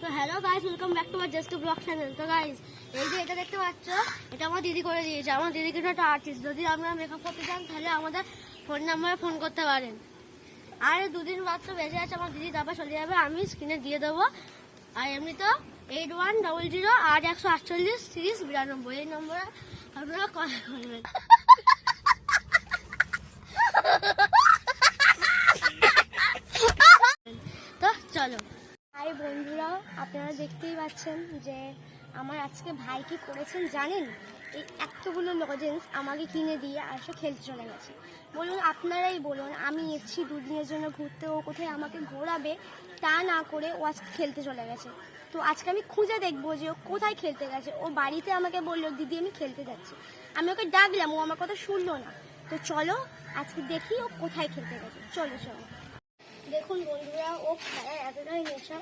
তো hello guys, welcome back to my just blog channel. তো guys, এই যে এটা দেখতে পাচ্ছ, এটা আমার দিদি করে দিয়েছে। আমার দিদি কিন্তু একটা আর্টিস্ট। যদি আপনারা মেকআপ করতে চান তাহলে আমাদের ফোন নাম্বারে ফোন করতে পারেন। আর 2 দিন মাত্র বেঁচে আছে, আমার দিদি তারপর চলে যাবে, আমি স্ক্রিনে দিয়ে দেবো। আর এমনি তো 8100 এই নম্বরে আপনারা কল করবেন। তো চলো। হাই বন্ধুরা, আপনারা দেখতেই পাচ্ছেন যে আমার আজকে ভাই কি করেছেন জানেন? এই এতগুলো লজেন্স আমাকে কিনে দিয়ে আর সে খেলতে চলে গেছে। বলুন, আপনারাই বলুন, আমি এসেছি 2 দিনের জন্য ঘুরতে, ও কোথায় আমাকে ঘোরাবে তা না করে ও আজকে খেলতে চলে গেছে। তো আজকে আমি খুঁজে দেখবো যে ও কোথায় খেলতে গেছে। ও বাড়িতে আমাকে বললো দিদি আমি খেলতে যাচ্ছি, আমি ওকে ডাকলাম, ও আমার কথা শুনলো না। তো চলো আজকে দেখি ও কোথায় খেলতে গেছে। চলো চলো। দেখুন বন্ধুরা, ও খেলায় এতটাই নেশা,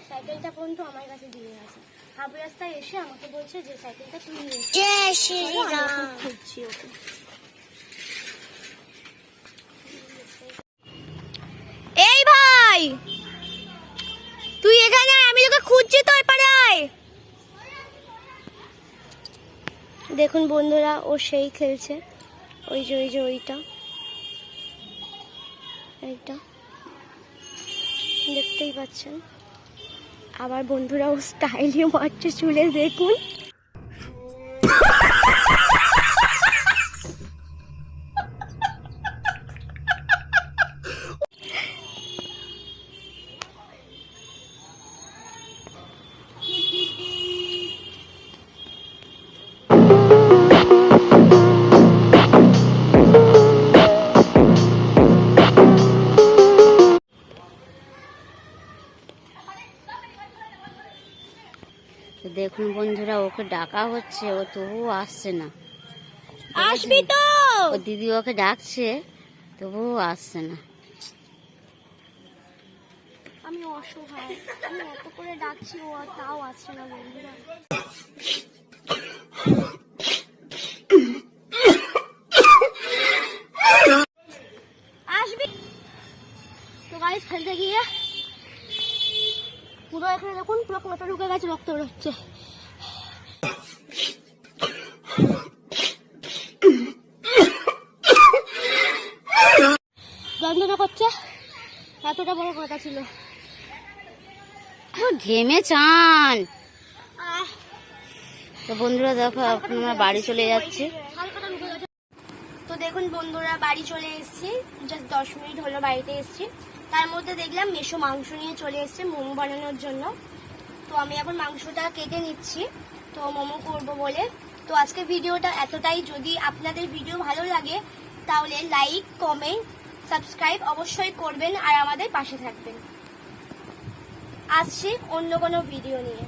সাইকেলটা পর্যন্ত আমার কাছে দিয়ে আছে। হাফ রাস্তায় এসে আমাকে বলছে যে সাইকেলটা তুই নিয়ে খুঁজছি ওকে। এই ভাই, তুই এখানে, আমি তোকে খুঁজছি তো পাড়ায়। দেখুন বন্ধুরা, ও সেই খেলছে, ওই যে ওইটা এইটা দেখতেই পাচ্ছেন। আবার বন্ধুরা, ও স্টাইলে মারছে চুলে, দেখুন। দেখুন বন্ধুরা, ওকে ডাকা হচ্ছে, ও তবুও আসছে না। আসবি তো? ও দিদি ওকে ডাকছে, তবুও আসছে না। আমি অসহায়, আমি এত করে ডাকছি, ও তাও আসছে না বন্ধুরা। আসবি তো গাইস, খেলতে গিয়ে পুরো এখানে দেখুন, পুরো কোটা ঢুকে গেছে, রক্ত বেরোচ্ছে। যন্ত্রণা করছে, এতটা বড় কথা ছিল। ঘেমে চান। তো বন্ধুরা দেখো, আমরা বাড়ি চলে যাচ্ছি। তো দেখুন বন্ধুরা, বাড়ি চলে এসেছি, জাস্ট 10 মিনিট হলো বাড়িতে এসেছি। তার মধ্যে দেখলাম মেশো মাংস নিয়ে চলে এসেছে মোমো বানানোর জন্য। তো আমি এখন মাংসটা কেটে নিচ্ছি, তো মোমো করব বলে। তো আজকে ভিডিওটা এতটাই। যদি আপনাদের ভিডিও ভালো লাগে তাহলে লাইক, কমেন্ট, সাবস্ক্রাইব অবশ্যই করবেন আর আমাদের পাশে থাকবেন। আসছি অন্য কোনো ভিডিও নিয়ে।